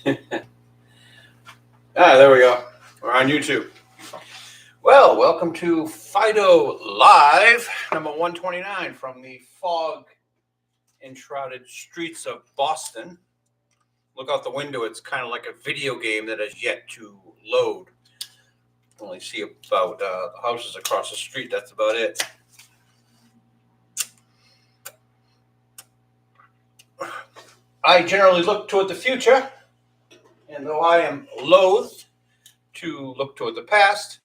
There we go. We're on YouTube. Well, welcome to Fido Live, number 129 from the fog enshrouded streets of Boston. Look out the window. It's kind of like a video game that has yet to load. Only see about the houses across the street. That's about it. I generally look toward the future, and though I am loath to look toward the past,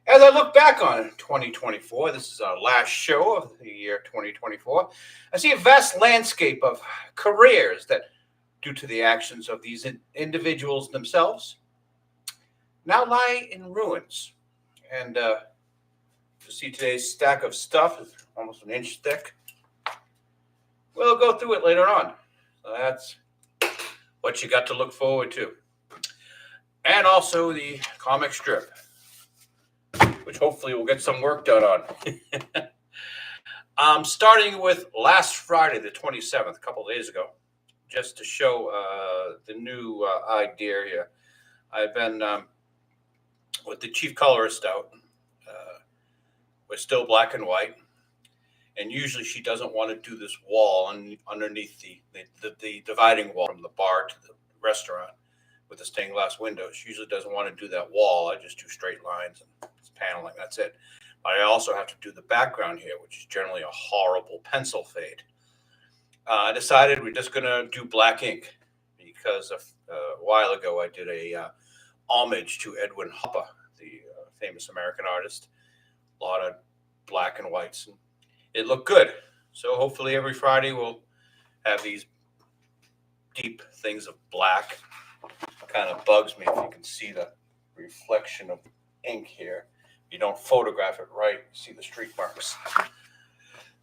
as I look back on 2024, this is our last show of the year 2024, I see a vast landscape of careers that, due to the actions of these individuals themselves, now lie in ruins. And you see today's stack of stuff is almost an inch thick. We'll go through it later on. So that's what you got to look forward to. And also the comic strip, which hopefully we'll get some work done on. Starting with last Friday, the 27th, a couple of days ago, just to show the new idea here. I've been with the chief colorist out. We're still black and white. And usually she doesn't want to do this wall underneath the dividing wall from the bar to the restaurant with the stained glass windows. She usually doesn't want to do that wall. I just do straight lines and paneling. That's it. But I also have to do the background here, which is generally a horrible pencil fade. I decided we're just going to do black ink because a while ago I did a homage to Edwin Hopper, the famous American artist. A lot of black and whites. And it looked good. So hopefully every Friday we'll have these deep things of black. Kind of bugs me if you can see the reflection of ink here. You don't photograph it right, you see the streak marks.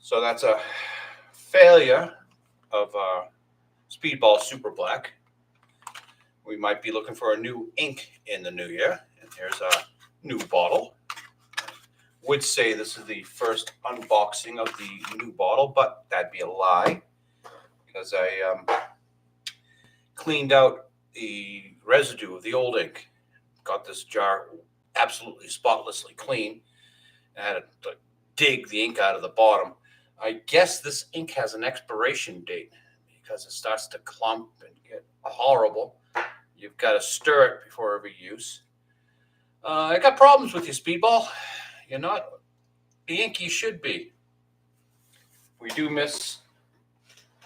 So that's a failure of Speedball Super Black. We might be looking for a new ink in the new year. And here's a new bottle. Would say this is the first unboxing of the new bottle, but that'd be a lie because I cleaned out the residue of the old ink. Got this jar absolutely spotlessly clean. I had to dig the ink out of the bottom. I guess this ink has an expiration date because it starts to clump and get horrible. You've got to stir it before every use. I got problems with your Speedball. You're not the ink you should be. We do miss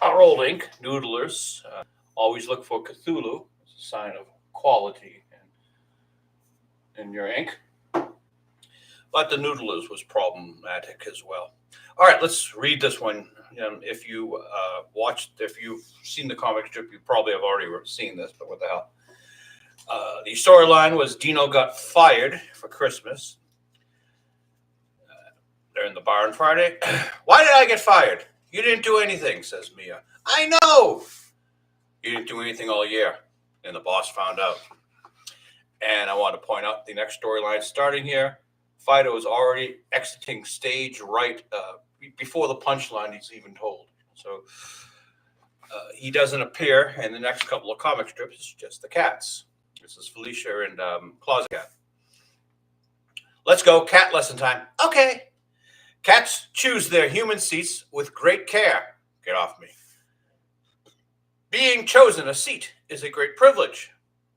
our old ink, Noodlers. Always look for Cthulhu. It's a sign of quality in your ink. But the Noodlers was problematic as well. All right, let's read this one. If you've seen the comic strip, you probably have already seen this, but what the hell? The storyline was Dino got fired for Christmas. They're in the bar on Friday. Why did I get fired? You didn't do anything, says Mia. I know! You didn't do anything all year. And the boss found out. And I want to point out the next storyline starting here. Fido is already exiting stage right before the punchline he's even told. So he doesn't appear in the next couple of comic strips. It's just the cats. This is Felicia and Closet Cat. Let's go. Cat lesson time. Okay. Cats choose their human seats with great care. Get off me. Being chosen a seat is a great privilege.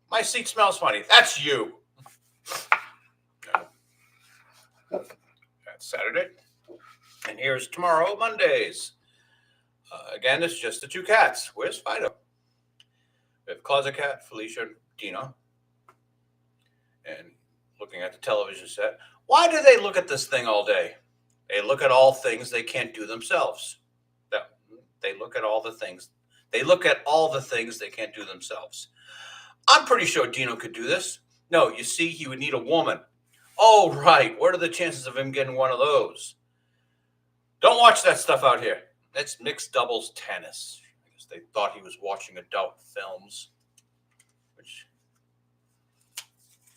My seat smells funny. That's you. That's Saturday. And here's tomorrow, Mondays. Again, it's just the two cats. Where's Fido? We have Closet Cat, Felicia, and Dino. And looking at the television set. Why do they look at this thing all day? They look at all things they can't do themselves. They look at all the things. They look at all the things they can't do themselves. I'm pretty sure Dino could do this. No, you see, he would need a woman. Oh, right. What are the chances of him getting one of those? Don't watch that stuff out here. That's mixed doubles tennis. I guess they thought he was watching adult films, which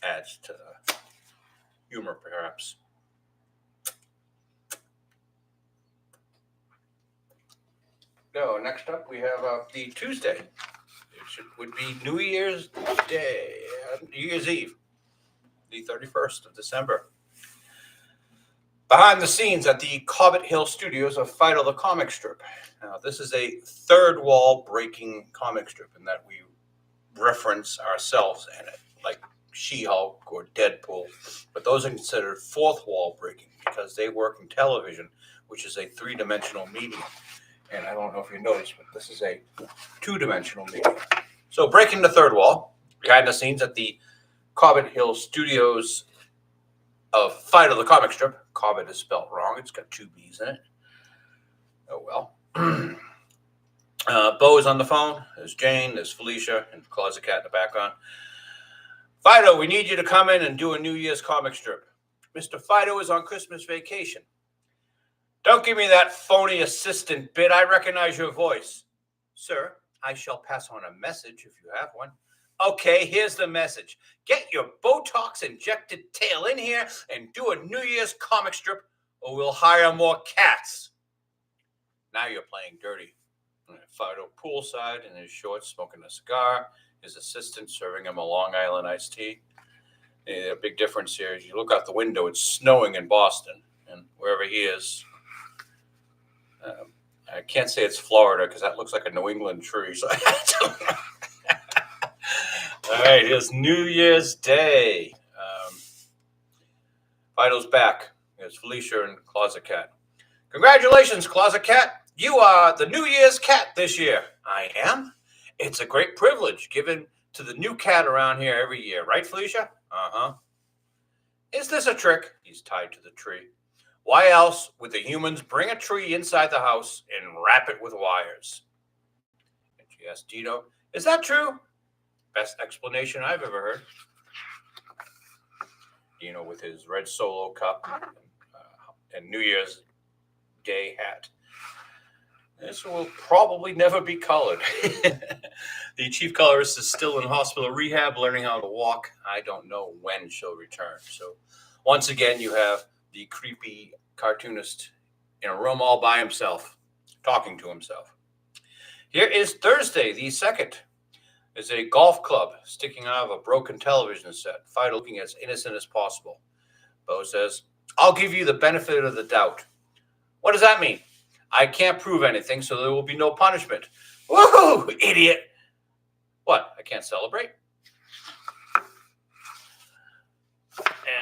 adds to the humor, perhaps. Go. Next up, we have the Tuesday. would be New Year's Day, New Year's Eve, the 31st of December. Behind the scenes at the Cobbett Hill Studios of Fido the comic strip. Now, this is a third wall breaking comic strip in that we reference ourselves in it, like She-Hulk or Deadpool. But those are considered fourth wall breaking because they work in television, which is a three-dimensional medium. And I don't know if you noticed, but this is a two-dimensional medium. So breaking the third wall, behind the scenes at the Cobbett Hill Studios of Fido the comic strip. Cobbett is spelled wrong. It's got two B's in it. Oh, well. Bo is on the phone. There's Jane. There's Felicia and Closet Cat in the background. Fido, we need you to come in and do a New Year's comic strip. Mr. Fido is on Christmas vacation. Don't give me that phony assistant bit. I recognize your voice. Sir, I shall pass on a message if you have one. Okay, here's the message. Get your Botox-injected tail in here and do a New Year's comic strip, or we'll hire more cats. Now you're playing dirty. Fido poolside in his shorts, smoking a cigar. His assistant serving him a Long Island iced tea. The big difference here is you look out the window, it's snowing in Boston, and wherever he is, I can't say it's Florida because that looks like a New England tree, so I don't know. All right, it's New Year's Day. Fido's back. There's Felicia and Closet Cat. Congratulations, Closet Cat. You are the New Year's cat this year. I am? It's a great privilege given to the new cat around here every year. Right, Felicia? Uh-huh. Is this a trick? He's tied to the tree. Why else would the humans bring a tree inside the house and wrap it with wires? And she asked Dino, is that true? Best explanation I've ever heard. Dino with his red Solo cup and New Year's Day hat. This will probably never be colored. The chief colorist is still in hospital rehab, learning how to walk. I don't know when she'll return. So once again, you have the creepy cartoonist in a room all by himself, talking to himself. Here is Thursday, the 2nd. There's a golf club sticking out of a broken television set. Fido looking as innocent as possible. Bo says, I'll give you the benefit of the doubt. What does that mean? I can't prove anything, so there will be no punishment. Woohoo, idiot. What, I can't celebrate?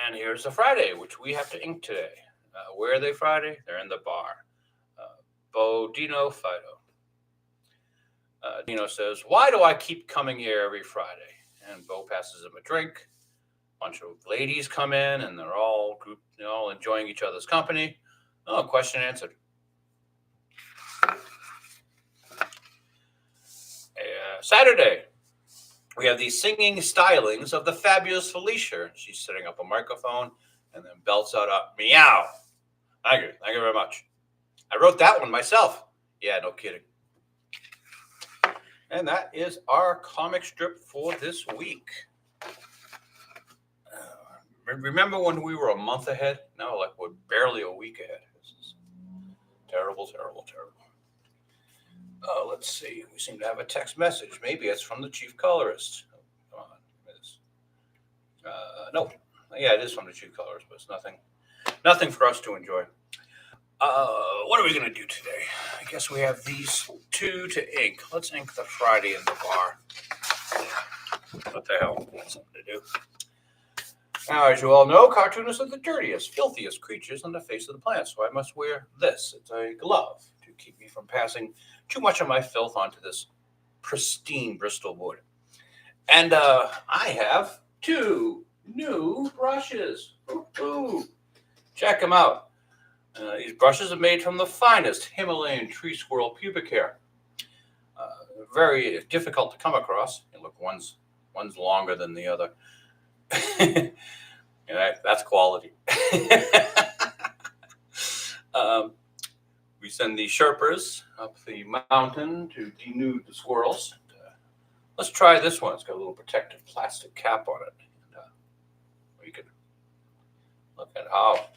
And here's a Friday, which we have to ink today. Where are they Friday? They're in the bar. Bo, Dino, Fido. Dino says, why do I keep coming here every Friday? And Bo passes him a drink. A bunch of ladies come in, and they're all grouped, all enjoying each other's company. Oh, question answered. Saturday, we have the singing stylings of the fabulous Felicia. She's setting up a microphone and then belts out a meow. Thank you very much. I wrote that one myself. Yeah, no kidding. And that is our comic strip for this week. Remember when we were a month ahead? No, like we're barely a week ahead. This is terrible, terrible, terrible. Let's see. We seem to have a text message. Maybe it's from the chief colorist. Oh, come on. No. Yeah, it is from the chief colorist, but it's nothing for us to enjoy. What are we going to do today? I guess we have these two to ink. Let's ink the Friday in the bar. What the hell? That's something to do. Now, as you all know, cartoonists are the dirtiest, filthiest creatures on the face of the planet, so I must wear this. It's a glove to keep me from passing too much of my filth onto this pristine Bristol wood. And I have 2 new brushes. Ooh. Check them out. These brushes are made from the finest Himalayan tree squirrel pubic hair. Very difficult to come across. And look, one's longer than the other. That's quality. We send the Sherpas up the mountain to denude the squirrels. Let's try this one. It's got a little protective plastic cap on it. And, you can look at how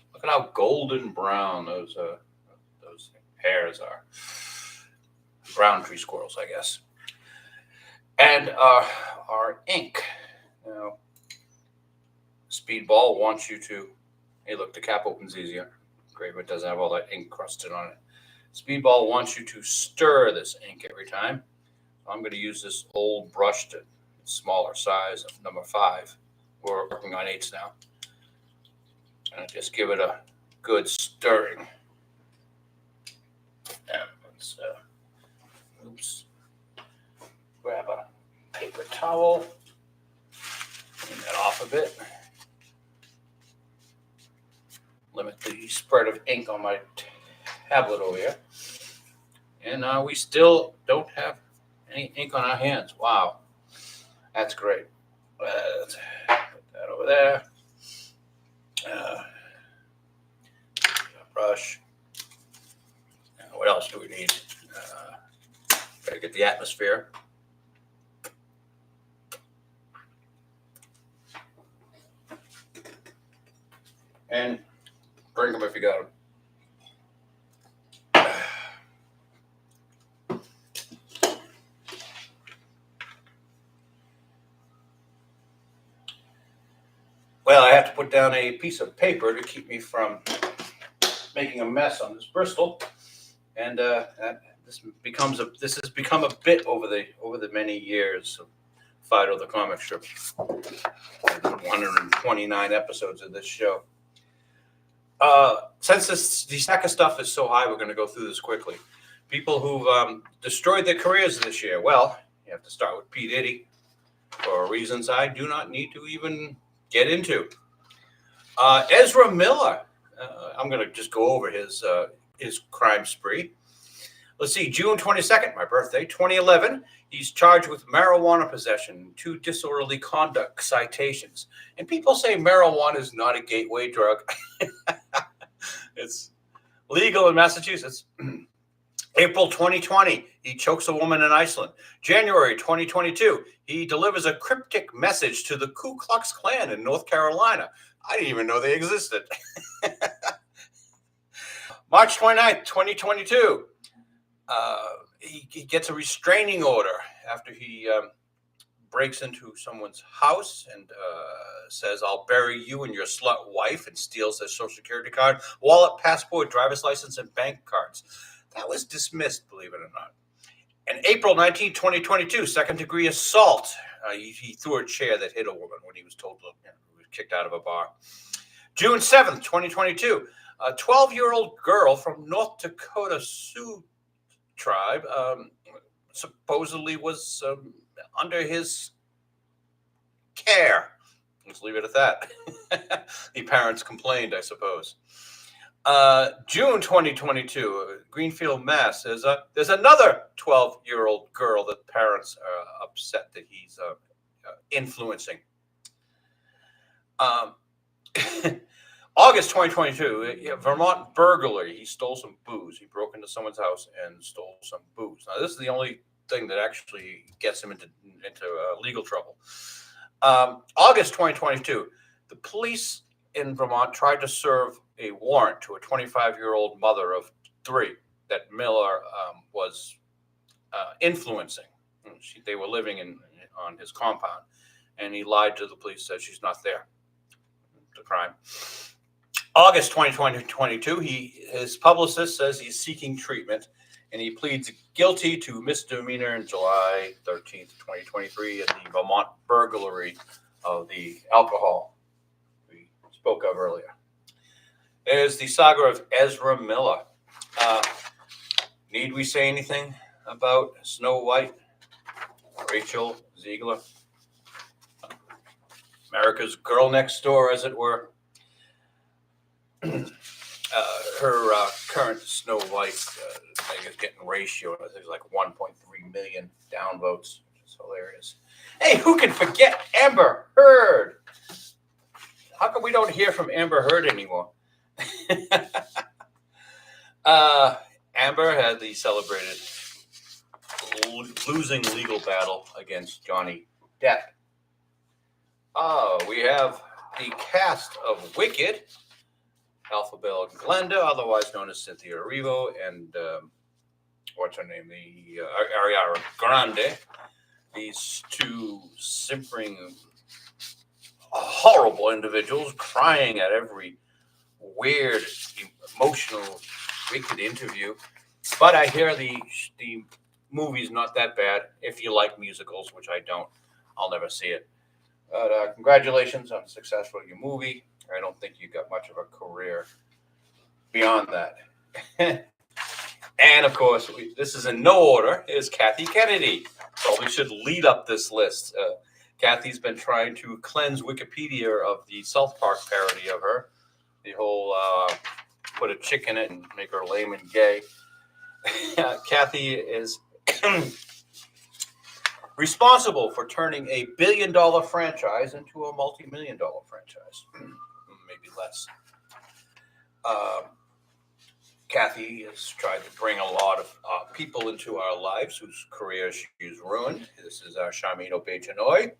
golden brown those hairs are. Brown tree squirrels, I guess. And our ink. Now, Speedball wants you to, hey, look, the cap opens easier. Great, but it doesn't have all that ink crusted on it. Speedball wants you to stir this ink every time. I'm going to use this old brush to smaller size of number 5. We're working on 8s now. And just give it a good stirring. And let's, grab a paper towel, clean that off a bit. Limit the spread of ink on my tablet over here. And we still don't have any ink on our hands. Wow, that's great. Let's put that over there. Brush. What else do we need? Gotta get the atmosphere. And drink them if you got them. Well, I have to put down a piece of paper to keep me from making a mess on this Bristol, and this has become a bit over the many years of Fido the comic strip. 129 episodes of this show. Since the stack of stuff is so high, we're going to go through this quickly. People who've destroyed their careers this year. Well, you have to start with P. Diddy for reasons I do not need to even get into. Ezra Miller. I'm going to just go over his crime spree. Let's see, June 22nd, my birthday, 2011. He's charged with marijuana possession, 2 disorderly conduct citations. And people say marijuana is not a gateway drug. It's legal in Massachusetts. April 2020, he chokes a woman in Iceland. January 2022, he delivers a cryptic message to the Ku Klux Klan in North Carolina. I didn't even know they existed. March 29th, 2022, he gets a restraining order after he breaks into someone's house and says, "I'll bury you and your slut wife," and steals their social security card, wallet, passport, driver's license, and bank cards. That was dismissed, believe it or not. And April 19, 2022, second-degree assault. He threw a chair that hit a woman when he was told to, he was kicked out of a bar. June 7th, 2022, a 12-year-old girl from North Dakota Sioux tribe supposedly was under his care. Let's leave it at that. The parents complained, I suppose. June 2022, Greenfield, Mass. There's another 12-year-old girl that parents are upset that he's influencing. August 2022, Vermont burglary. He stole some booze. He broke into someone's house and stole some booze. Now, this is the only thing that actually gets him into legal trouble. August 2022, the police in Vermont tried to serve a warrant to a 25-year-old mother of 3 that Miller was influencing. They were living on his compound, and he lied to the police, said she's not there. The crime. August 2022, his publicist says he's seeking treatment, and he pleads guilty to misdemeanor in July 13th, 2023, in the Vermont burglary of the alcohol we spoke of earlier. There's the saga of Ezra Miller. Need we say anything about Snow White, Rachel Ziegler, America's girl next door, as it were? Her current Snow White thing is getting ratio. I think it's like 1.3 million downvotes, which is hilarious. Hey, who can forget Amber Heard? How come we don't hear from Amber Heard anymore? Amber had the celebrated losing legal battle against Johnny Depp. We have the cast of Wicked, Alpha Bella Glenda, otherwise known as Cynthia Erivo, and what's her name, the Ariana Grande. these two simpering, horrible individuals crying at every weird, emotional, wicked interview. But I hear the movie's not that bad if you like musicals, which I don't. I'll never see it. But congratulations on success for your movie. I don't think you got much of a career beyond that. And of course, this is in no order, is Kathy Kennedy. Probably should lead up this list. Kathy's been trying to cleanse Wikipedia of the South Park parody of her. The whole put a chick in it and make her lame and gay. Kathy is responsible for turning a billion-dollar franchise into a multi-million-dollar franchise. Maybe less. Kathy has tried to bring a lot of people into our lives whose careers she's ruined. This is Charmaine Obaid-Chinoy.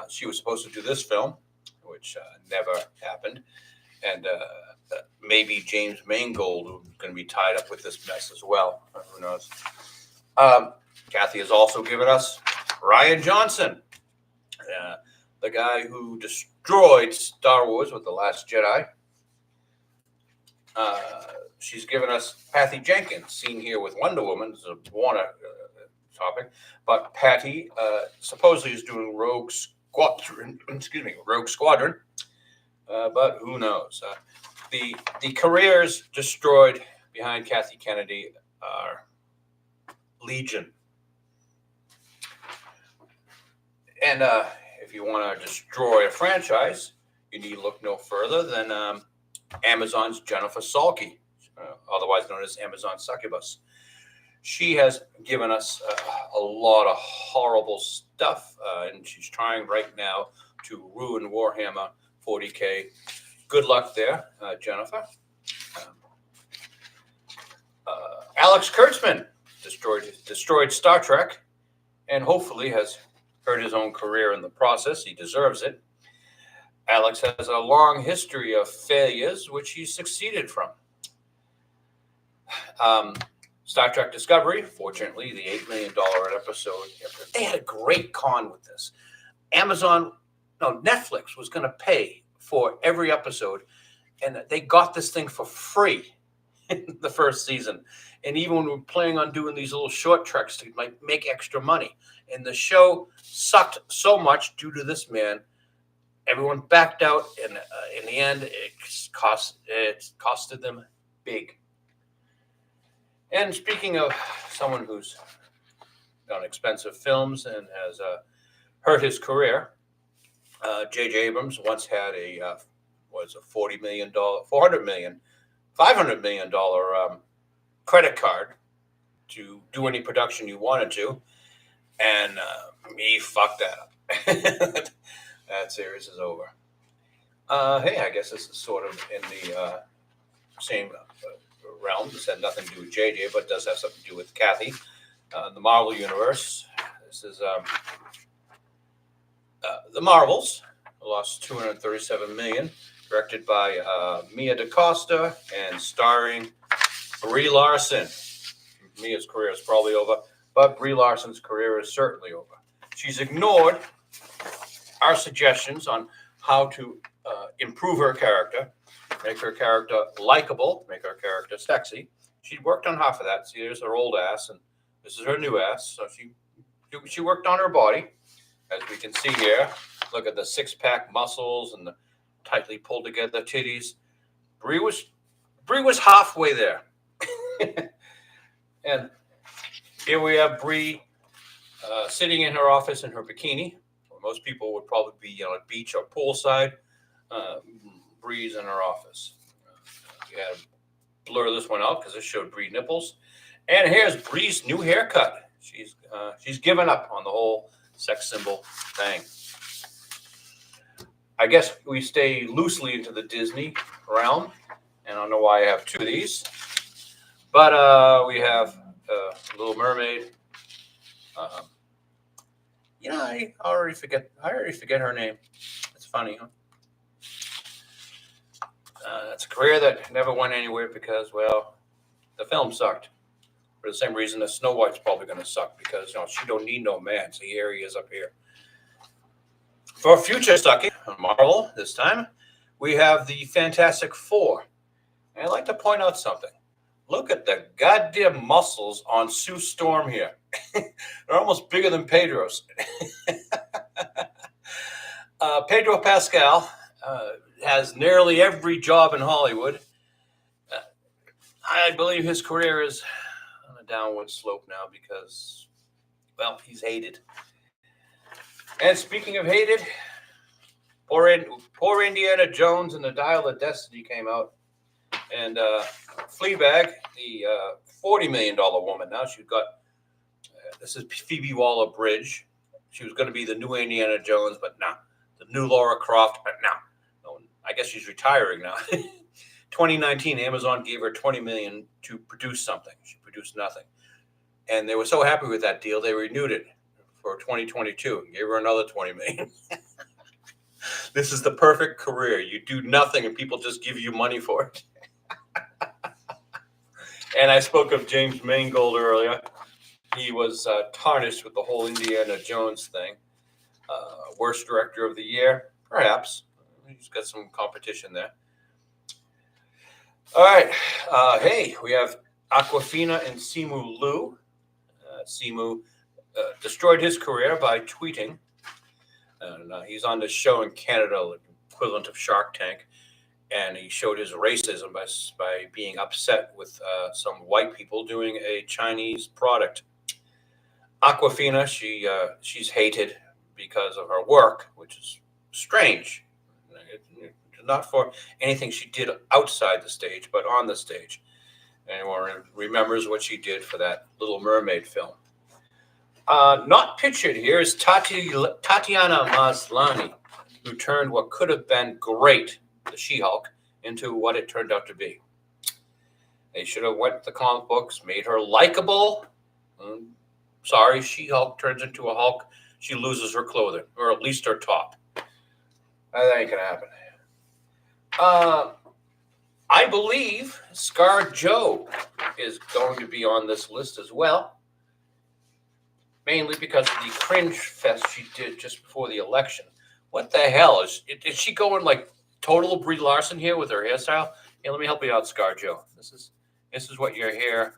She was supposed to do this film, which never happened. And maybe James Mangold, who's going to be tied up with this mess as well. Who knows? Kathy has also given us Rian Johnson, the guy who destroyed Star Wars with The Last Jedi. She's given us Patty Jenkins, seen here with Wonder Woman. It's a Warner topic. But Patty supposedly is doing Rogue Squadron. But who knows? The careers destroyed behind Kathy Kennedy are legion. And if you want to destroy a franchise, you need look no further than Amazon's Jennifer Salke, otherwise known as Amazon Succubus. She has given us a lot of horrible stuff, and she's trying right now to ruin Warhammer 40K. Good luck there, Jennifer. Alex Kurtzman destroyed Star Trek, and hopefully has hurt his own career in the process. He deserves it. Alex has a long history of failures, which he succeeded from. Star Trek Discovery, fortunately, the $8 million episode. They had a great con with this. Netflix was going to pay for every episode, and they got this thing for free in the first season. And even when we were planning on doing these little short treks to make extra money, and the show sucked so much due to this man, everyone backed out, and in the end, it costed them big. And speaking of someone who's done expensive films and has hurt his career, J.J. Abrams once had a $500 million credit card to do any production you wanted to, and he fucked that up. That series is over. Hey, I guess this is sort of in the same realm. This had nothing to do with JJ, but does have something to do with Kathy. The Marvel Universe. This is The Marvels. Lost $237 million. Directed by Mia DaCosta and starring Brie Larson. Mia's career is probably over, but Brie Larson's career is certainly over. She's ignored our suggestions on how to improve her character, make her character likable, make her character sexy. She worked on half of that. See, there's her old ass, and this is her new ass. So she worked on her body, as we can see here. Look at the six-pack muscles and the tightly pulled together titties. Brie was halfway there. And here we have Brie sitting in her office in her bikini. Most people would probably be on a beach or poolside. Brie's in her office. You had to blur this one out because this showed Brie nipples. And here's Brie's new haircut. She's given up on the whole sex symbol thing. I guess we stay loosely into the Disney realm. And I don't know why I have two of these. But we have Little Mermaid. I already forget her name. It's funny, huh? It's a career that never went anywhere because, well, the film sucked. for the same reason that Snow White's probably going to suck, because she don't need no man. So here he is up here. For future sucking on Marvel this time, we have the Fantastic Four. And I'd like to point out something. Look at the goddamn muscles on Sue Storm here. They're almost bigger than Pedro's. Pedro Pascal has nearly every job in Hollywood. I believe his career is on a downward slope now because, well, he's hated. And speaking of hated, poor Indiana Jones and the Dial of Destiny came out. And Fleabag, the $40 million woman now, she's got, this is Phoebe Waller-Bridge. She was going to be the new Indiana Jones, but no. The new Laura Croft, but no. I guess she's retiring now. 2019, Amazon gave her $20 million to produce something. She produced nothing. And they were so happy with that deal, they renewed it for 2022 and gave her another $20 million. This is the perfect career. You do nothing and people just give you money for it. And I spoke of James Mangold earlier. He was tarnished with the whole Indiana Jones thing. Worst director of the year, perhaps. He's got some competition there. All right. Hey, we have Awkwafina and Simu Liu. Simu destroyed his career by tweeting. And he's on this show in Canada, equivalent of Shark Tank. And he showed his racism by being upset with some white people doing a Chinese product. Awkwafina, she's hated because of her work, which is strange. Not for anything she did outside the stage, but on the stage. Anyone remembers what she did for that Little Mermaid film. Not pictured here is Tatiana Maslany, who turned what could have been great, the She-Hulk, into what it turned out to be. They should have went with the comic books, made her likable. Sorry, She-Hulk turns into a Hulk. She loses her clothing, or at least her top. That ain't going to happen. I believe ScarJo is going to be on this list as well, mainly because of the cringe fest she did just before the election. What the hell? Is she going like total Brie Larson here with her hairstyle? Hey, let me help you out, ScarJo. This is what your hair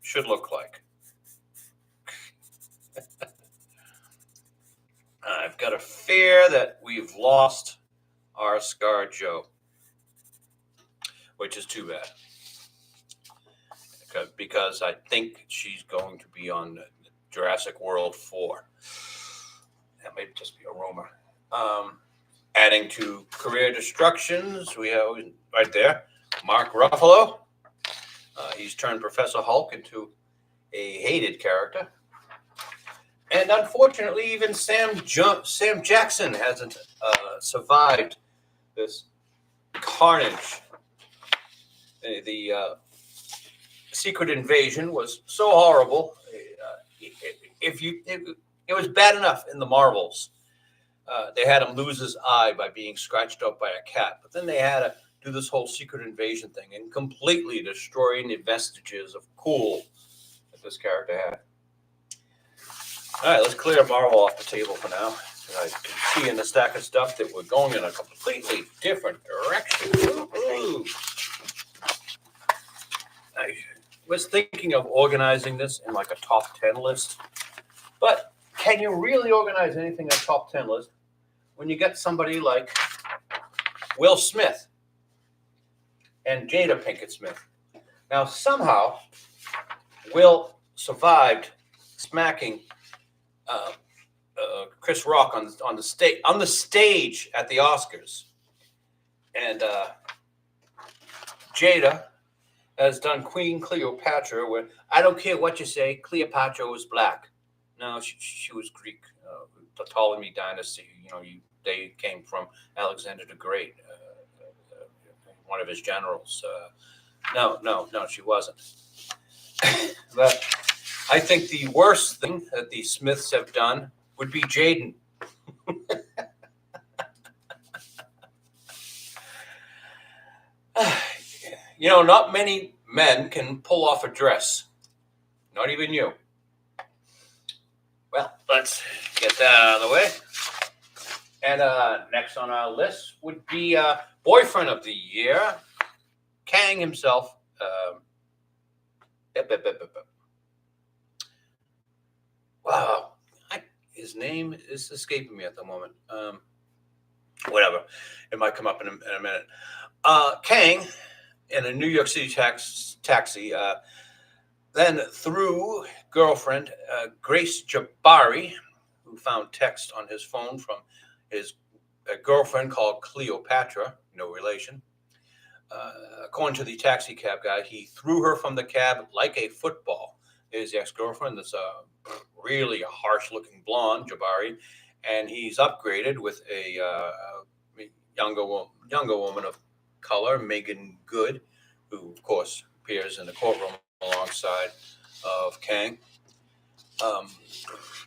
should look like. I've got a fear that we've lost our ScarJo, which is too bad. Because I think she's going to be on Jurassic World 4. That may just be a rumor. Adding to career destructions, we have right there Mark Ruffalo. He's turned Professor Hulk into a hated character. And unfortunately, even Sam Jackson hasn't survived this carnage. The Secret Invasion was so horrible. It was bad enough in the Marvels. They had him lose his eye by being scratched up by a cat, but then they had to do this whole Secret Invasion thing and completely destroying the vestiges of cool that this character had. All right, let's clear Marvel off the table for now. I can see in the stack of stuff that we're going in a completely different direction. Ooh. I was thinking of organizing this in like a top 10 list, but can you really organize anything in a top 10 list when you get somebody like Will Smith and Jada Pinkett Smith? Now, somehow, Will survived smacking Chris Rock on the stage at the Oscars, and Jada has done Queen Cleopatra, where I don't care what you say, Cleopatra was black. No, she was Greek. The Ptolemy dynasty. They came from Alexander the Great, one of his generals. No, she wasn't. But I think the worst thing that the Smiths have done would be Jaden. Not many men can pull off a dress. Not even you. Well, let's get that out of the way. And next on our list would be Boyfriend of the Year, Kang himself. Wow. His name is escaping me at the moment. Whatever. It might come up in a minute. Kang, in a New York City taxi, then through girlfriend Grace Jabari, who found text on his phone from his girlfriend called Cleopatra, no relation. According to the taxi cab guy, he threw her from the cab like a football. His ex-girlfriend, that's really a harsh-looking blonde, Jabari, and he's upgraded with a younger woman of color, Megan Good, who, of course, appears in the courtroom alongside of Kang.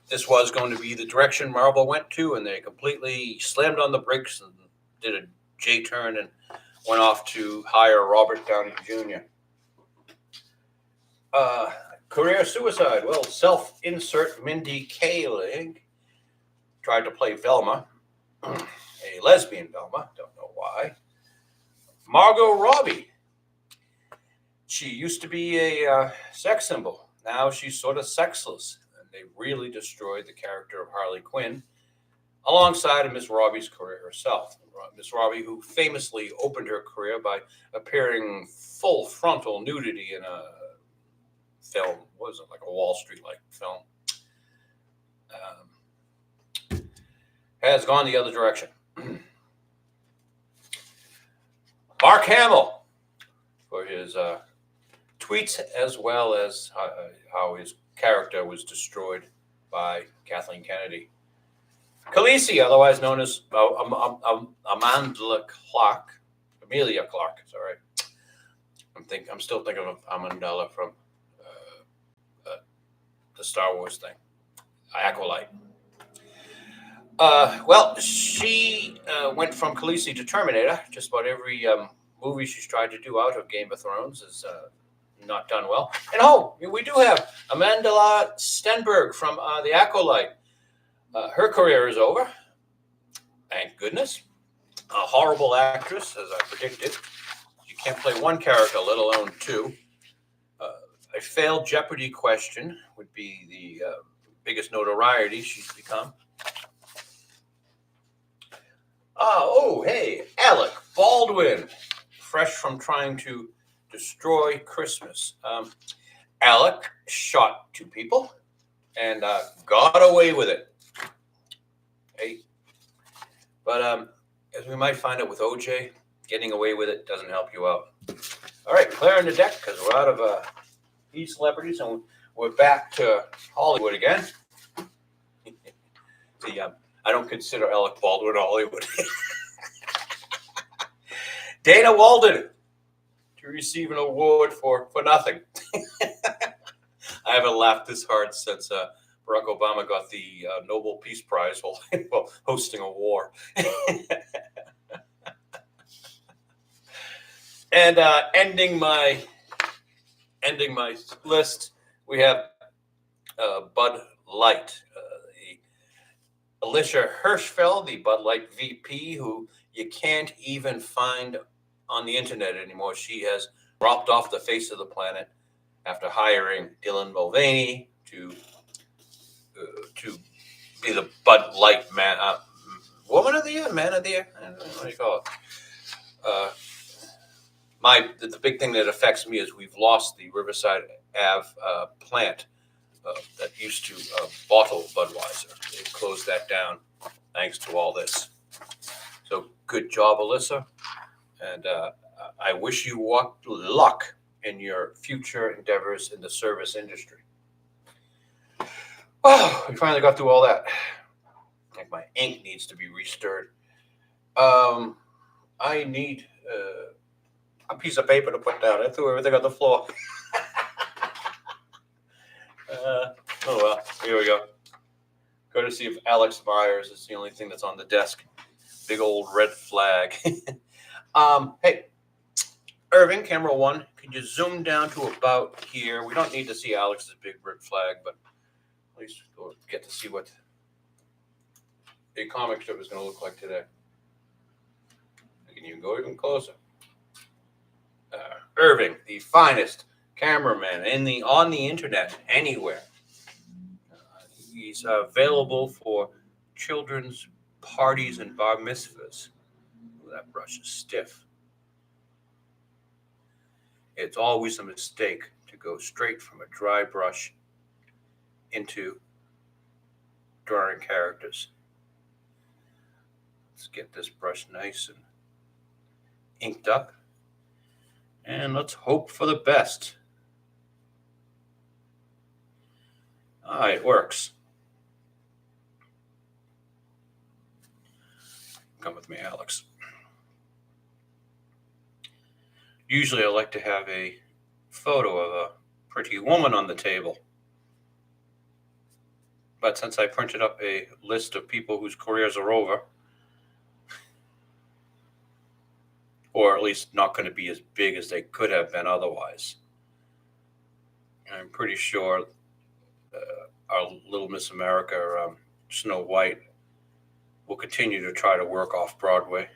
This was going to be the direction Marvel went to, and they completely slammed on the brakes and did a J-turn and went off to hire Robert Downey Jr. Career suicide. Well, self-insert Mindy Kaling tried to play Velma, a lesbian Velma. Don't know why. Margot Robbie. She used to be a sex symbol. Now she's sort of sexless. And they really destroyed the character of Harley Quinn alongside of Miss Robbie's career herself. Miss Robbie, who famously opened her career by appearing full frontal nudity in a film, what was it, like a Wall Street-like film, has gone the other direction. Mark Hamill, for his tweets, as well as how his character was destroyed by Kathleen Kennedy. Khaleesi, otherwise known as Amelia Clark. Sorry, I'm still thinking of Amandla from the Star Wars thing, Acolyte. Well, she went from Khaleesi to Terminator. Just about every movie she's tried to do out of Game of Thrones is not done well. And we do have Amandla Stenberg from the Acolyte. Her career is over. Thank goodness. A horrible actress, as I predicted. She can't play one character, let alone two. A failed Jeopardy question would be the biggest notoriety she's become. Hey, Alec Baldwin, fresh from trying to destroy Christmas. Alec shot 2 people and got away with it. Hey, but as we might find out with OJ, getting away with it doesn't help you out. All right, clearing the deck because we're out of these celebrities and we're back to Hollywood again. See, I don't consider Alec Baldwin Hollywood. Dana Walden to receive an award for nothing. I haven't laughed this hard since Barack Obama got the Nobel Peace Prize while hosting a war. And ending my list, we have Bud Light. Alicia Hirschfeld, the Bud Light VP, who you can't even find on the internet anymore. She has dropped off the face of the planet after hiring Dylan Mulvaney to be the Bud Light woman of the year, man of the year. I don't know what do you call it. The big thing that affects me is we've lost the Riverside Ave plant that used to bottle Budweiser. They closed that down thanks to all this. So good job, Alyssa. And I wish you luck in your future endeavors in the service industry. Oh, we finally got through all that. I think my ink needs to be restirred. I need a piece of paper to put down. I threw everything on the floor. Oh well, here we go. Courtesy of Alex Myers is the only thing that's on the desk. Big old red flag. Hey, Irving, camera one, can you zoom down to about here? We don't need to see Alex's big red flag, but at least we'll get to see what a comic strip is going to look like today. Can you go even closer? Irving, the finest cameraman on the internet anywhere. He's available for children's parties and bar mitzvahs. Ooh, that brush is stiff. It's always a mistake to go straight from a dry brush into drawing characters. Let's get this brush nice and inked up. And let's hope for the best. It works. Come with me, Alex. Usually I like to have a photo of a pretty woman on the table. But since I printed up a list of people whose careers are over, or at least not going to be as big as they could have been otherwise, I'm pretty sure our Little Miss America, Snow White, will continue to try to work off Broadway.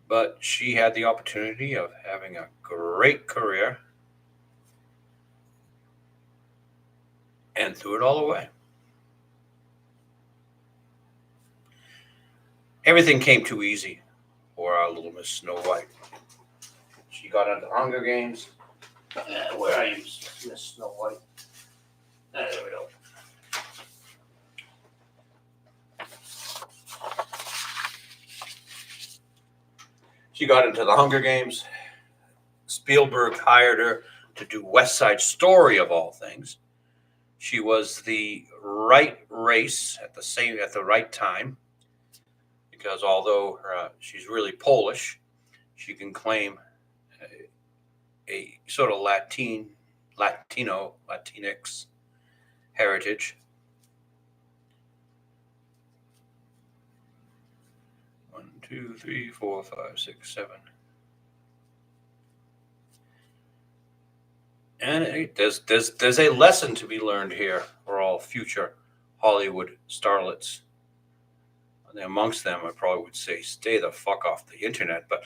But she had the opportunity of having a great career and threw it all away. Everything came too easy for our Little Miss Snow White. She got into Hunger Games. Where are you, Miss Snow White? There we go. She got into the Hunger Games. Spielberg hired her to do West Side Story, of all things. She was the right race at the right time, because although she's really Polish, she can claim a sort of Latinx heritage. 1, 2, 3, 4, 5, 6, 7. And there's a lesson to be learned here for all future Hollywood starlets. And amongst them, I probably would say, stay the fuck off the internet. But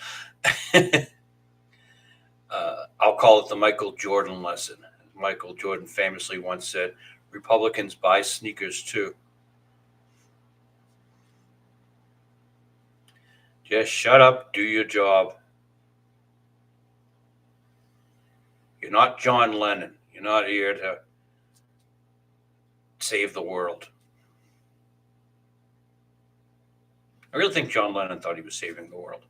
I'll call it the Michael Jordan lesson. Michael Jordan famously once said, Republicans buy sneakers too. Just shut up, do your job. You're not John Lennon. You're not here to save the world. I really think John Lennon thought he was saving the world.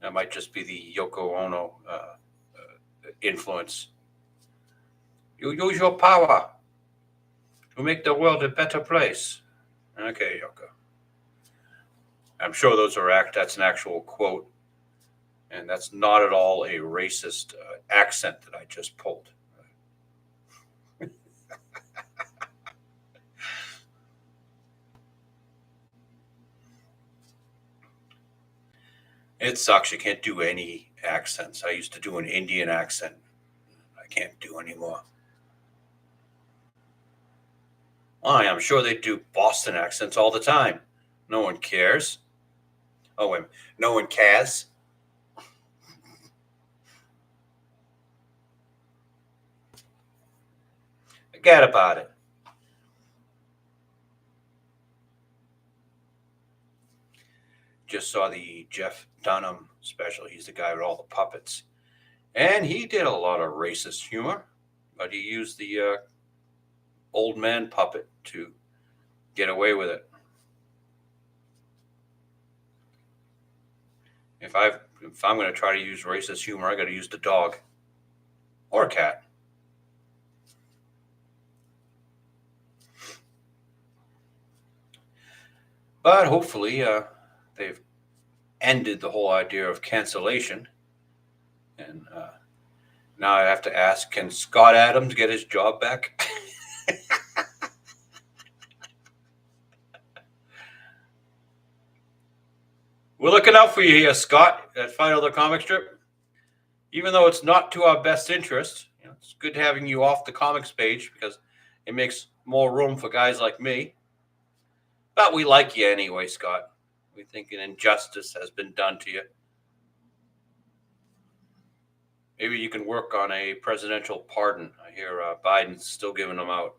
That might just be the Yoko Ono influence. You use your power to make the world a better place. Okay, Yoko. I'm sure that's an actual quote. And that's not at all a racist accent that I just pulled. It sucks. You can't do any accents. I used to do an Indian accent. I can't do anymore. Why? I'm sure they do Boston accents all the time. No one cares. Oh, wait. No one cares. Forget about it. Just saw the Jeff Dunham special. He's the guy with all the puppets. And he did a lot of racist humor, but he used the old man puppet to get away with it. If I'm going to try to use racist humor, I got to use the dog or a cat. But hopefully they've ended the whole idea of cancellation. And now I have to ask, can Scott Adams get his job back? We're looking out for you here, Scott, at Fido the comic strip. Even though it's not to our best interest, it's good having you off the comics page because it makes more room for guys like me. But we like you anyway, Scott. We think an injustice has been done to you. Maybe you can work on a presidential pardon. I hear Biden's still giving them out.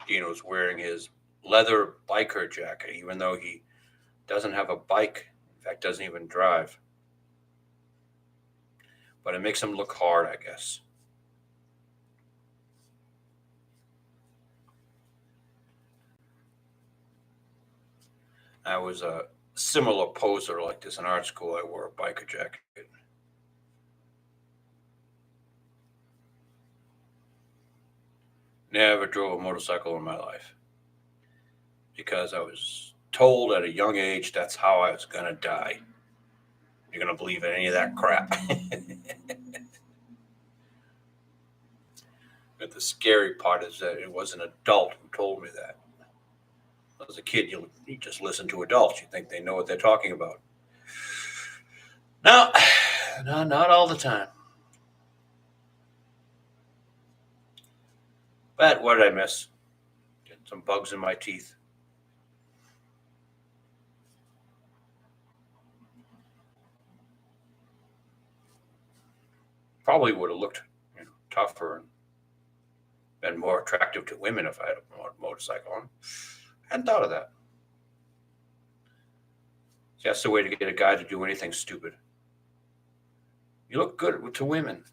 Dino's wearing his leather biker jacket, even though he doesn't have a bike. In fact, doesn't even drive. But it makes him look hard, I guess. I was a similar poser like this in art school. I wore a biker jacket. Never drove a motorcycle in my life because I was told at a young age that's how I was going to die. You're going to believe in any of that crap. But the scary part is that it was an adult who told me that. As a kid, you just listen to adults. You think they know what they're talking about. No, not all the time. But what did I miss? Getting some bugs in my teeth. Probably would have looked tougher and been more attractive to women if I had a motorcycle on. I hadn't thought of that. See, that's the way to get a guy to do anything stupid. You look good to women.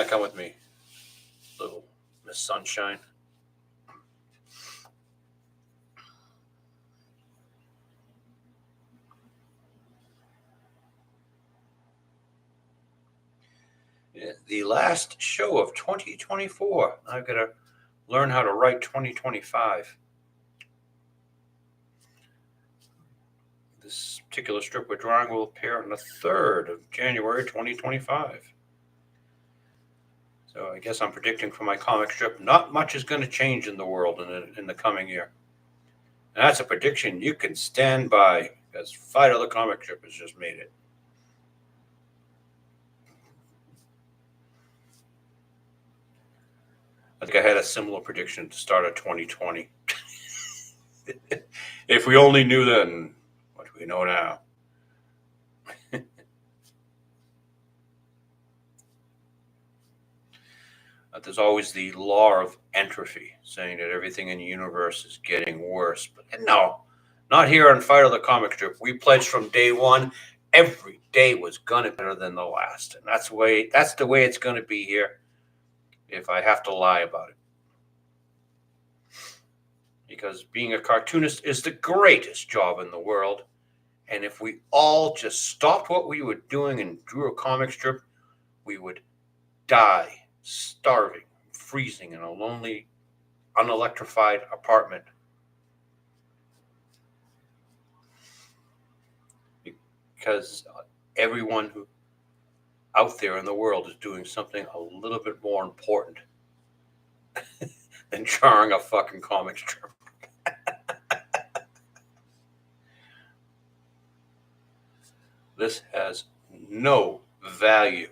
Come with me, little Miss Sunshine. The last show of 2024. I've got to learn how to write 2025. This particular strip we're drawing will appear on the 3rd of January 2025. So I guess I'm predicting for my comic strip, not much is going to change in the world in the coming year. And that's a prediction you can stand by because Fido the comic strip has just made it. I think I had a similar prediction to start of 2020. If we only knew then what we know now. There's always the law of entropy, saying that everything in the universe is getting worse. But no, not here on Fido the comic strip. We pledged from day one, every day was gonna be better than the last, and that's the way it's gonna be here. If I have to lie about it, because being a cartoonist is the greatest job in the world, and if we all just stopped what we were doing and drew a comic strip, we would die. Starving, freezing in a lonely, unelectrified apartment. Because everyone who out there in the world is doing something a little bit more important than drawing a fucking comic strip. This has no value.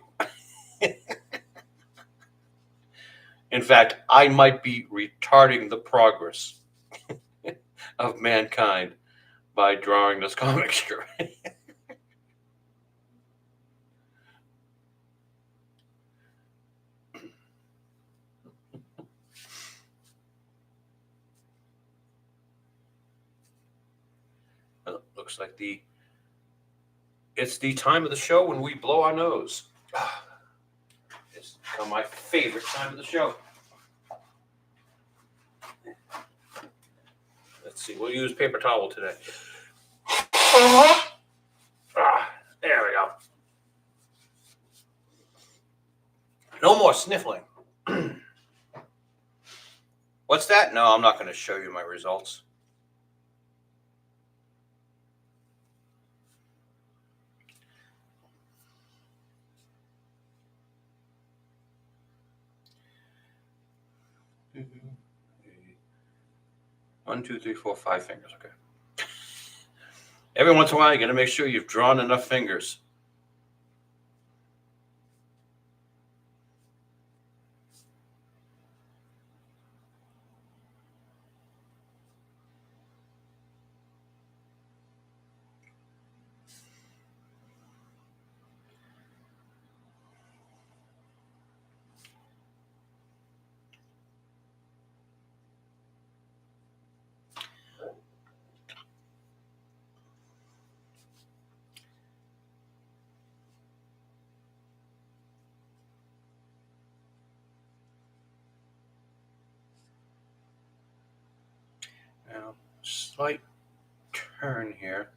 In fact, I might be retarding the progress of mankind by drawing this comic strip. Well, looks like it's the time of the show when we blow our nose. It's my favorite time of the show. Let's see, we'll use paper towel today. There we go. No more sniffling. What's that? No, I'm not going to show you my results. 1, 2, 3, 4, 5 fingers. Okay. Every once in a while, you got to make sure you've drawn enough fingers. Now, slight turn here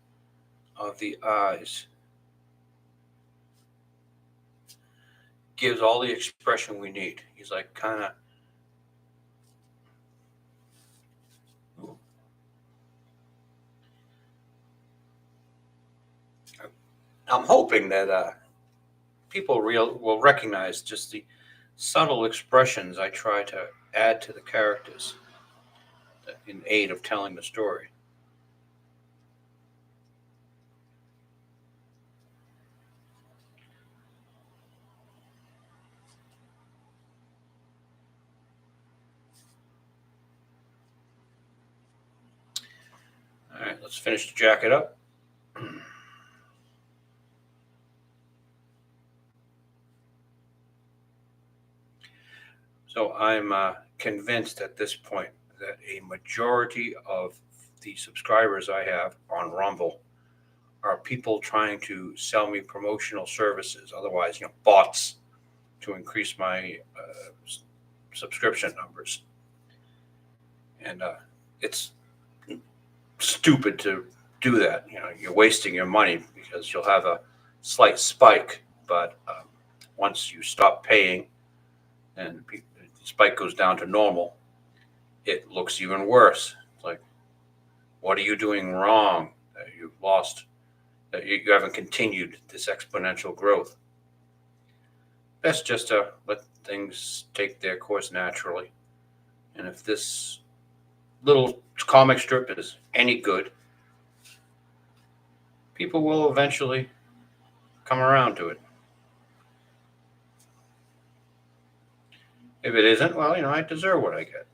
of the eyes gives all the expression we need. He's like kind of. I'm hoping that people will recognize just the subtle expressions I try to add to the characters in aid of telling the story. All right, let's finish the jacket up. So I'm convinced at this point that a majority of the subscribers I have on Rumble are people trying to sell me promotional services, otherwise, bots to increase my subscription numbers. And it's stupid to do that. You're wasting your money because you'll have a slight spike, but once you stop paying and the spike goes down to normal, it looks even worse. It's like, what are you doing wrong? You've lost, you haven't continued this exponential growth. Best just to let things take their course naturally. And if this little comic strip is any good, people will eventually come around to it. If it isn't, well, I deserve what I get.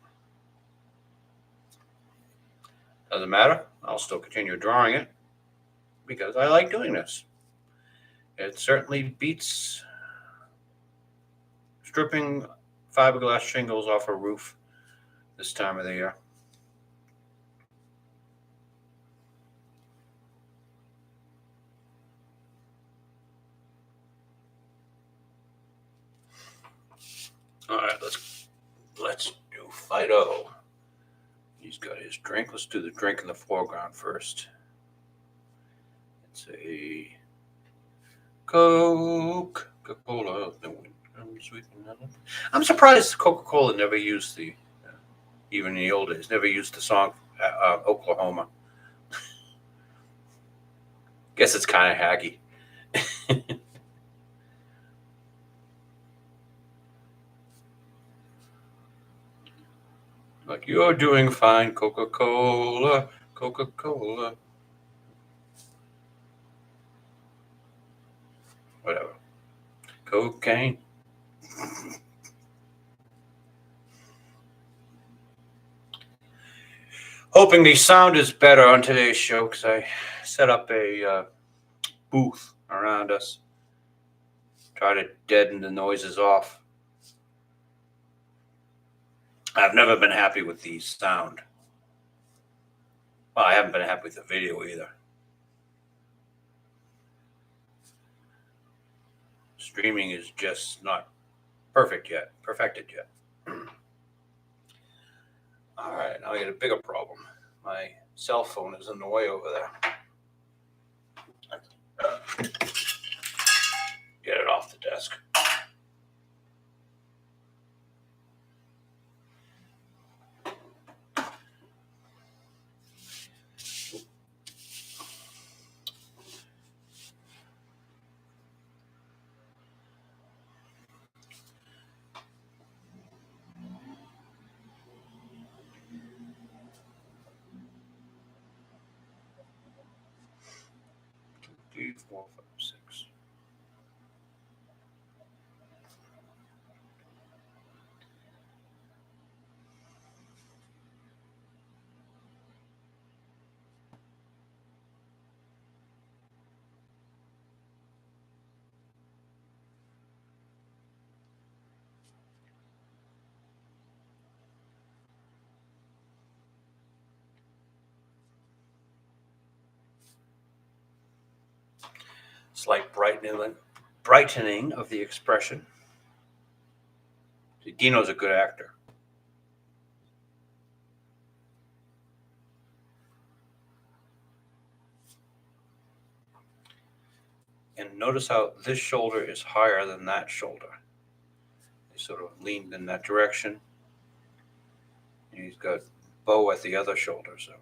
Doesn't matter. I'll still continue drawing it because I like doing this. It certainly beats stripping fiberglass shingles off a roof this time of the year. All right, let's do Fido. He's got his drink. Let's do the drink in the foreground first. It's a Coca-Cola. I'm surprised Coca-Cola never used even in the old days, never used the song Oklahoma. Guess it's kind of hacky. Like, you're doing fine, Coca-Cola, Coca-Cola. Whatever. Cocaine. Hoping the sound is better on today's show because I set up a booth around us. Try to deaden the noises off. I've never been happy with the sound. Well, I haven't been happy with the video either. Streaming is just not perfected yet. All right, now I got a bigger problem. My cell phone is in the way over there. Get it off the desk. Slight brightening of the expression. See, Dino's a good actor. And notice how this shoulder is higher than that shoulder. He sort of leaned in that direction. And he's got bow at the other shoulder. So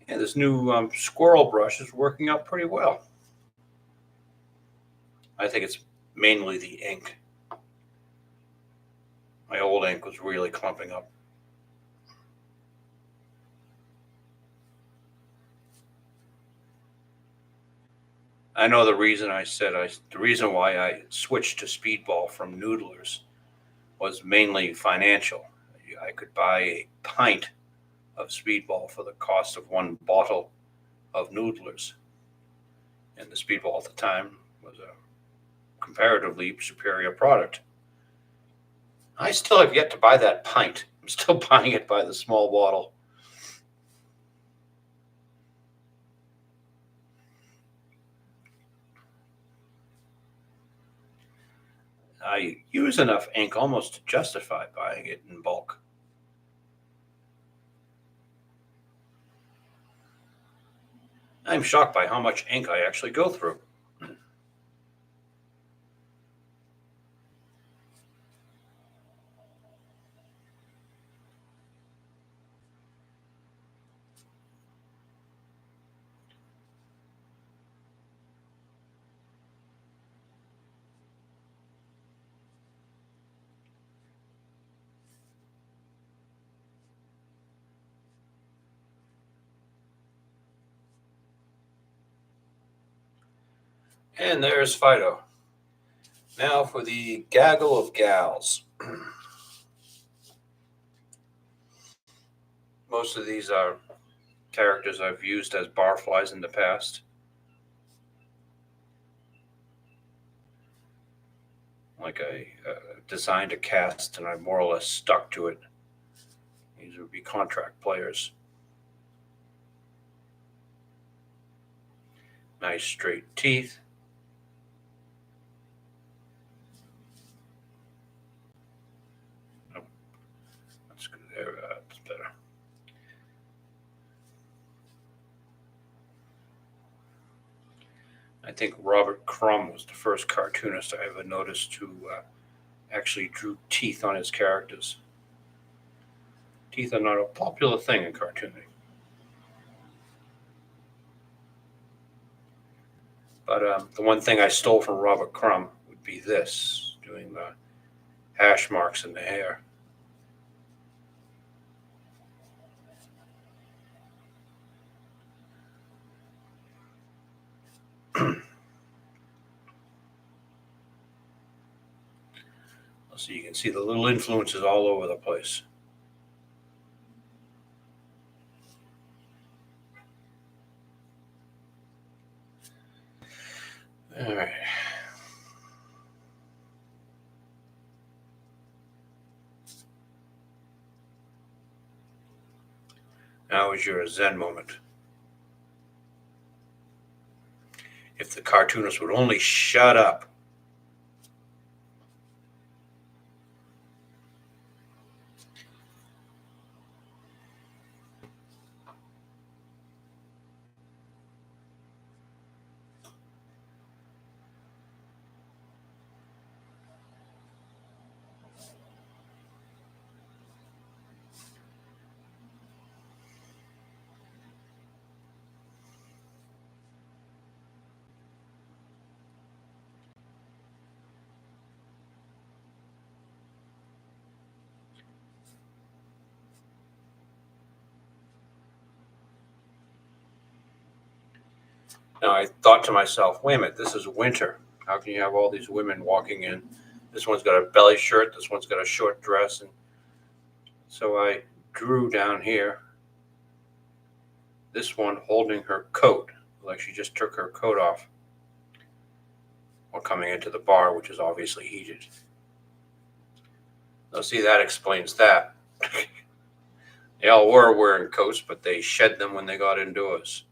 yeah, this new squirrel brush is working out pretty well. I think it's mainly the ink. My old ink was really clumping up. I know the reason the reason why I switched to Speedball from Noodlers was mainly financial. I could buy a pint of Speedball for the cost of one bottle of Noodlers. And the Speedball at the time was a comparatively superior product. I still have yet to buy that pint. I'm still buying it by the small bottle. I use enough ink almost to justify buying it in bulk. I'm shocked by how much ink I actually go through. And there's Fido. Now for the gaggle of gals. Most of these are characters I've used as barflies in the past. Like I designed a cast and I more or less stuck to it. These would be contract players. Nice straight teeth. Oh, that's good. That's better. I think Robert Crumb was the first cartoonist I ever noticed who actually drew teeth on his characters. Teeth are not a popular thing in cartooning. But the one thing I stole from Robert Crumb would be this, doing the hash marks in the hair. So you can see the little influences all over the place. All right. Now is your Zen moment. If the cartoonist would only shut up. Now I thought to myself, wait a minute, this is winter. How can you have all these women walking in? This one's got a belly shirt, this one's got a short dress. And so I drew down here this one holding her coat, like she just took her coat off. or coming into the bar, which is obviously heated. Now, see, that explains that. They all were wearing coats, but they shed them when they got indoors.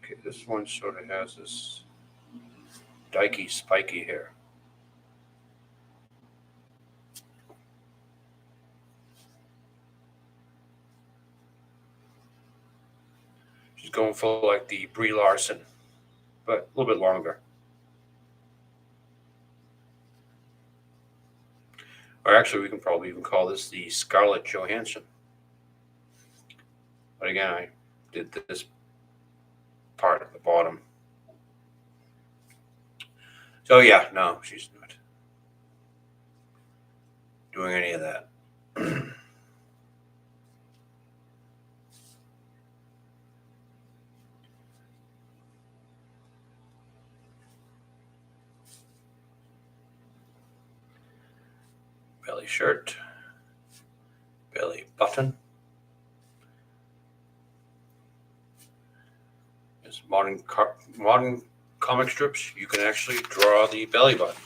Okay, this one sort of has this dikey, spiky hair. She's going for like the Brie Larson, but a little bit longer. Or actually, we can probably even call this the Scarlett Johansson. But again, I did this part at the bottom. So yeah, no, she's not doing any of that. Belly shirt, belly button. As modern comic strips, you can actually draw the belly button.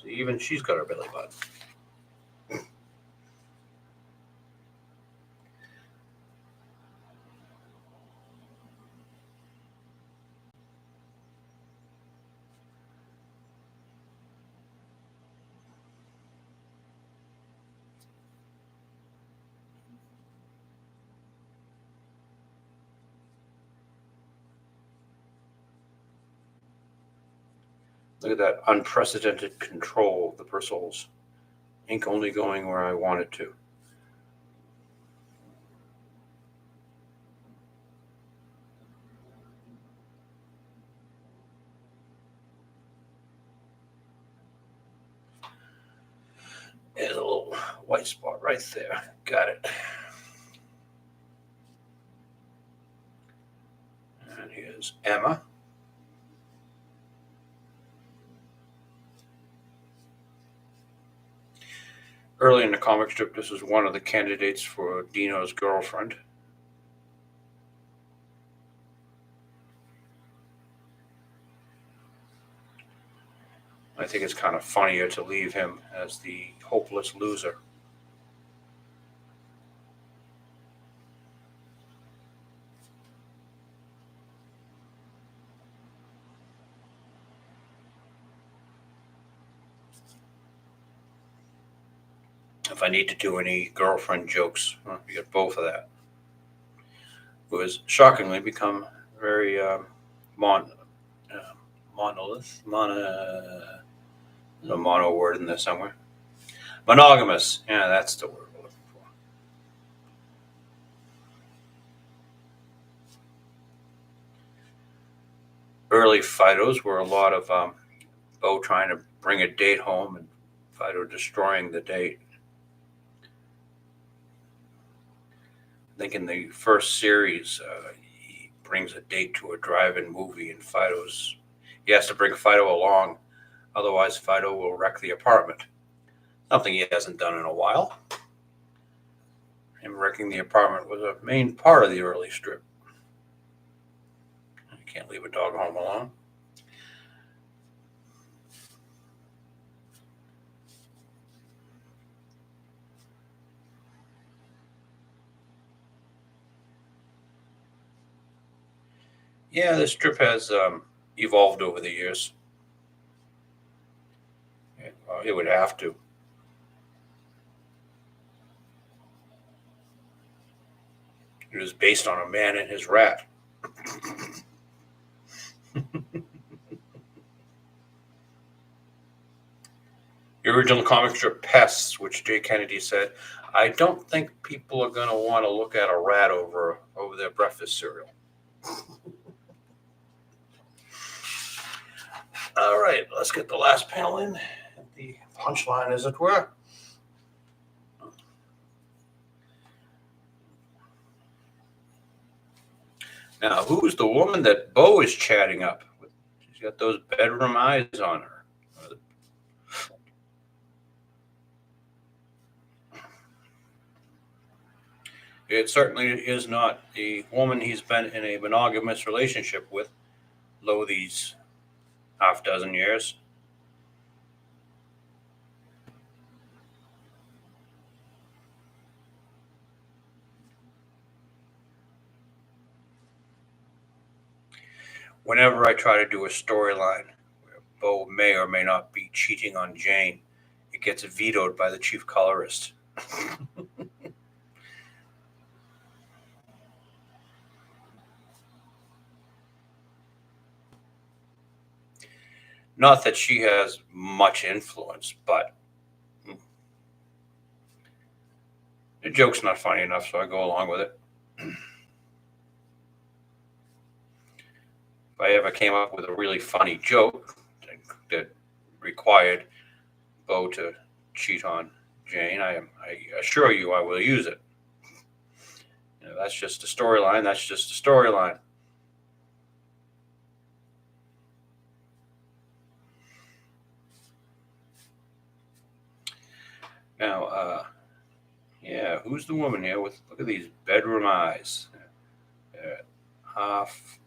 See, even she's got her belly button. Look at that unprecedented control of the bristles. Ink only going where I want it to. There's a little white spot right there. Got it. And here's Emma. Early in the comic strip, this was one of the candidates for Dino's girlfriend. I think it's kind of funnier to leave him as the hopeless loser. If I need to do any girlfriend jokes, well, you get both of that. Who has shockingly become very monolith. There's a mono word in there somewhere. Monogamous. Yeah, that's the word we're looking for. Early Fidos were a lot of Bo trying to bring a date home and Fido destroying the date. I think in the first series, he brings a date to a drive-in movie, and he has to bring Fido along, otherwise Fido will wreck the apartment. Something he hasn't done in a while. Him wrecking the apartment was a main part of the early strip. You can't leave a dog home alone. Yeah, this strip has evolved over the years. It would have to. It was based on a man and his rat. The original comic strip Pests, which Jay Kennedy said, I don't think people are going to want to look at a rat over their breakfast cereal. All right, let's get the last panel in. The punchline, as it were. Now, who's the woman that Bo is chatting up with? She's got those bedroom eyes on her. It certainly is not the woman he's been in a monogamous relationship with, lo these half dozen years. Whenever I try to do a storyline where Bo may or may not be cheating on Jane, it gets vetoed by the chief colorist. Not that she has much influence, but the joke's not funny enough, so I go along with it. If I ever came up with a really funny joke that required Bo to cheat on Jane, I assure you I will use it. That's just a storyline. That's just a storyline. Now, yeah, who's the woman here with? Look at these bedroom eyes. Half,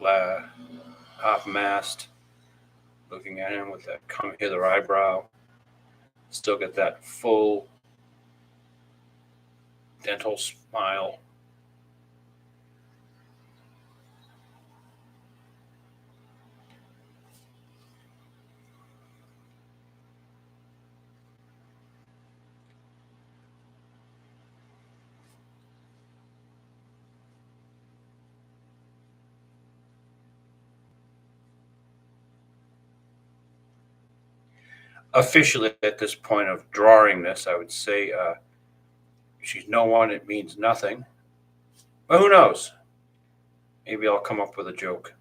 half mast, looking at him with that come hither eyebrow. Still got that full dental smile. Officially, at this point of drawing this, I would say she's no one. It means nothing. But who knows? Maybe I'll come up with a joke.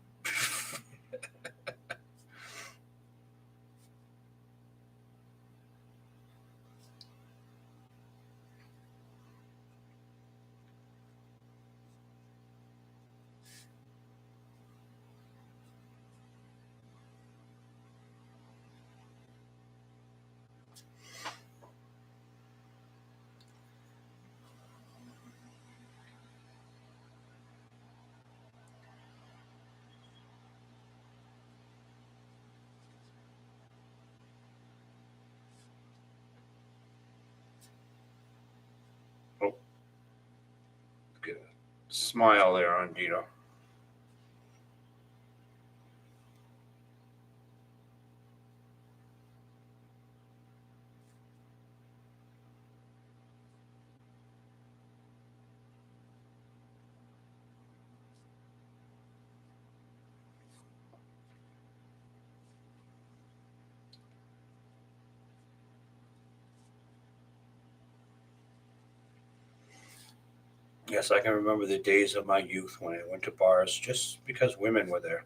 Oh, good smile there on Dino. Yes, I can remember the days of my youth when I went to bars just because women were there.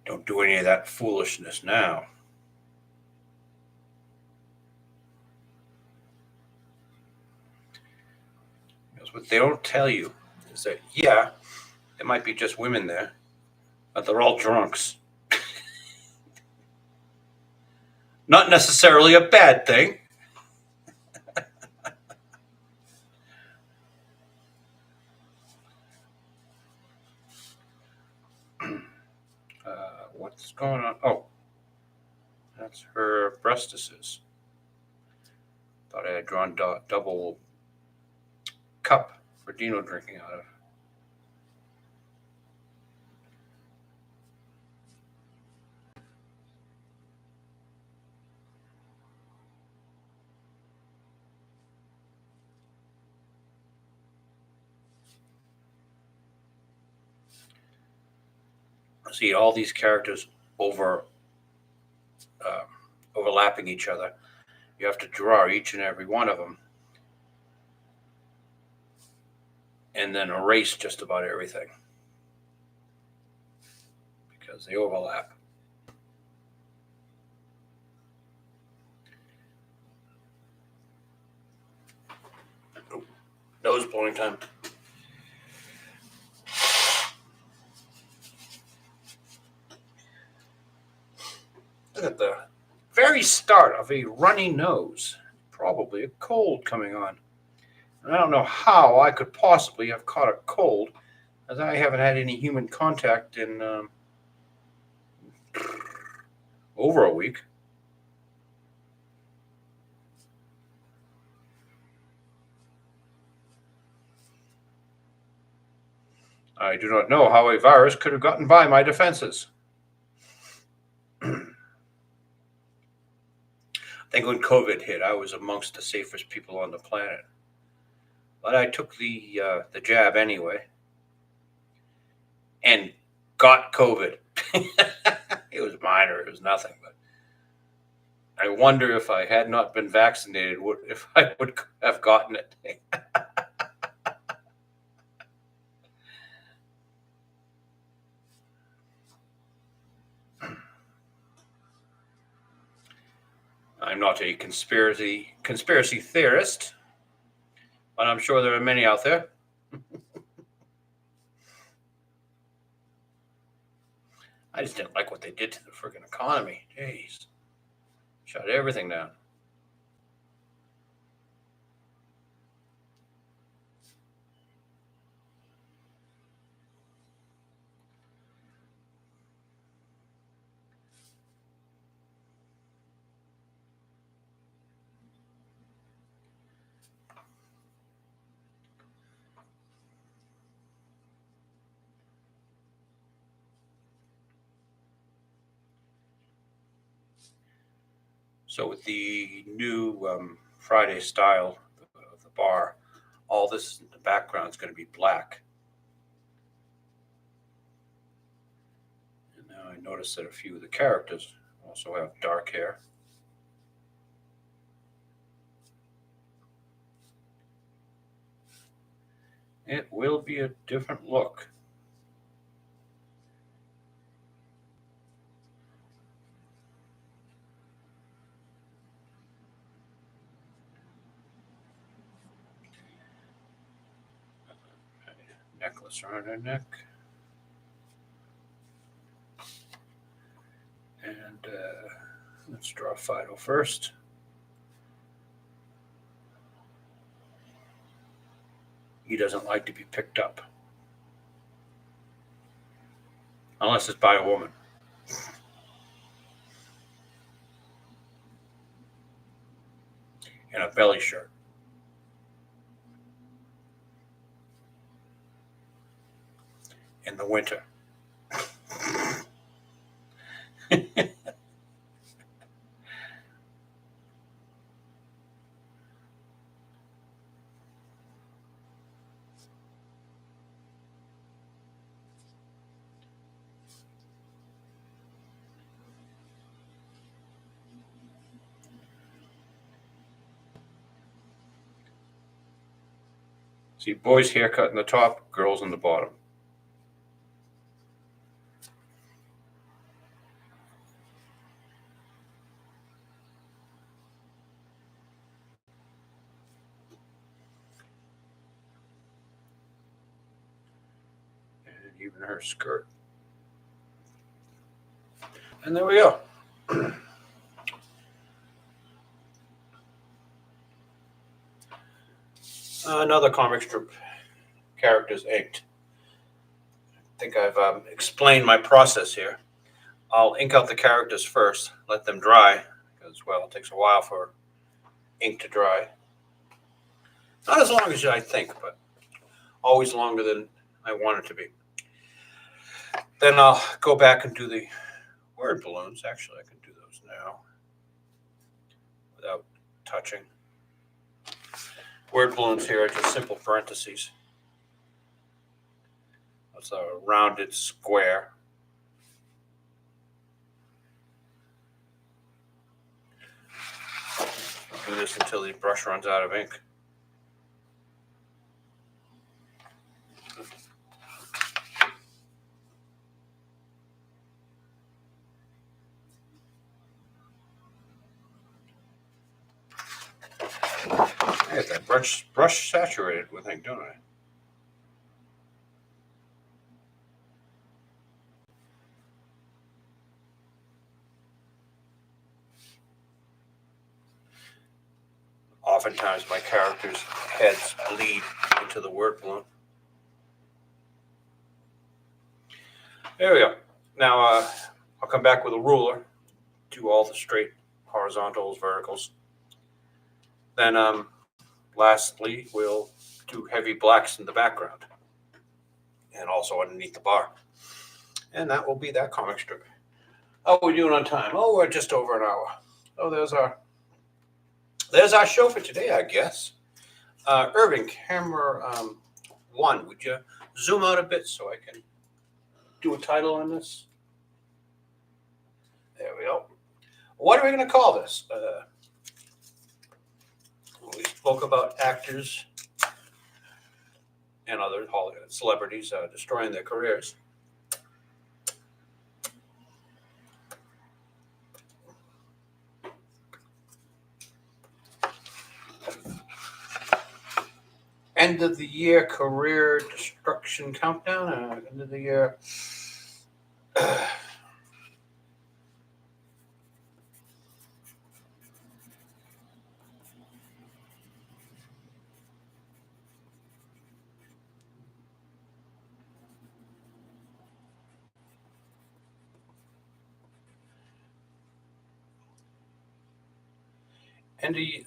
Don't do any of that foolishness now. Because what they don't tell you is that, yeah, there might be just women there, but they're all drunks. Not necessarily a bad thing. What's going on? Oh, that's her breastises. Thought I had drawn double cup for Dino drinking out of. See all these characters uh, overlapping each other. You have to draw each and every one of them, and then erase just about everything because they overlap. Nose blowing time. Look at the very start of a runny nose. Probably a cold coming on. And I don't know how I could possibly have caught a cold, as I haven't had any human contact in over a week. I do not know how a virus could have gotten by my defenses. I think when COVID hit, I was amongst the safest people on the planet. But I took the jab anyway and got COVID. It was minor, it was nothing. But I wonder if I had not been vaccinated, if I would have gotten it. I'm not a conspiracy theorist, but I'm sure there are many out there. I just didn't like what they did to the friggin' economy. Jeez. Shut everything down. So with the new Friday style of the bar, all this in the background is going to be black. And now I notice that a few of the characters also have dark hair. It will be a different look. Necklace around her neck. And let's draw Fido first. He doesn't like to be picked up. Unless it's by a woman. In a belly shirt. In the winter. See, boys' haircut in the top, girls in the bottom. And even her skirt. And there we go. Another comic strip. Characters inked. I think I've explained my process here. I'll ink out the characters first, let them dry, because, well, it takes a while for ink to dry. Not as long as I think, but always longer than I want it to be. Then I'll go back and do the word balloons. Actually, I can do those now without touching. Word balloons here are just simple parentheses. That's a rounded square. Do this until the brush runs out of ink. I get that brush saturated with ink, don't I? Oftentimes my characters' heads bleed into the word balloon. There we go. Now I'll come back with a ruler, do all the straight horizontals, verticals. Then lastly, we'll do heavy blacks in the background and also underneath the bar. And that will be that comic strip. How are we doing on time? Oh, we're just over an hour. Oh, there's our show for today, I guess. Irving, camera 1, would you zoom out a bit so I can do a title on this? There we go. What are we going to call this? We spoke about actors and other Hollywood celebrities destroying their careers. End of the year career destruction countdown. End of the year.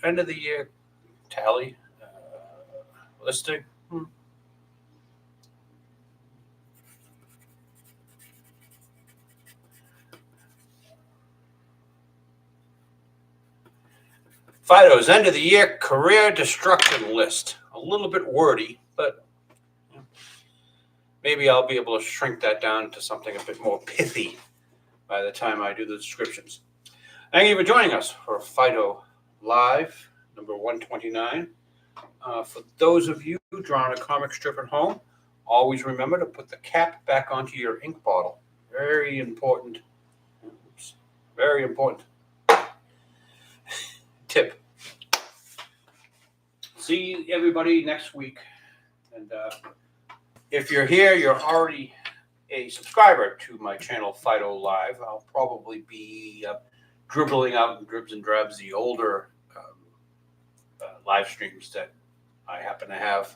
End of the year tally listing. Fido's end of the year career destruction list. A little bit wordy, but maybe I'll be able to shrink that down to something a bit more pithy by the time I do the descriptions. Thank you for joining us for Fido Live, number 129. For those of you drawing a comic strip at home, always remember to put the cap back onto your ink bottle. Very important. Oops. Very important tip. See everybody next week. And if you're here, you're already a subscriber to my channel, Fido Live. I'll probably be dribbling out in dribs and drabs the older live streams that I happen to have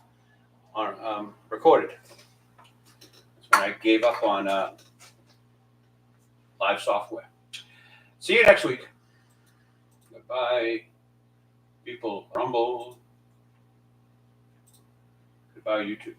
on recorded. That's when I gave up on live software. See you next week. Goodbye, people. Rumble. Goodbye, YouTube.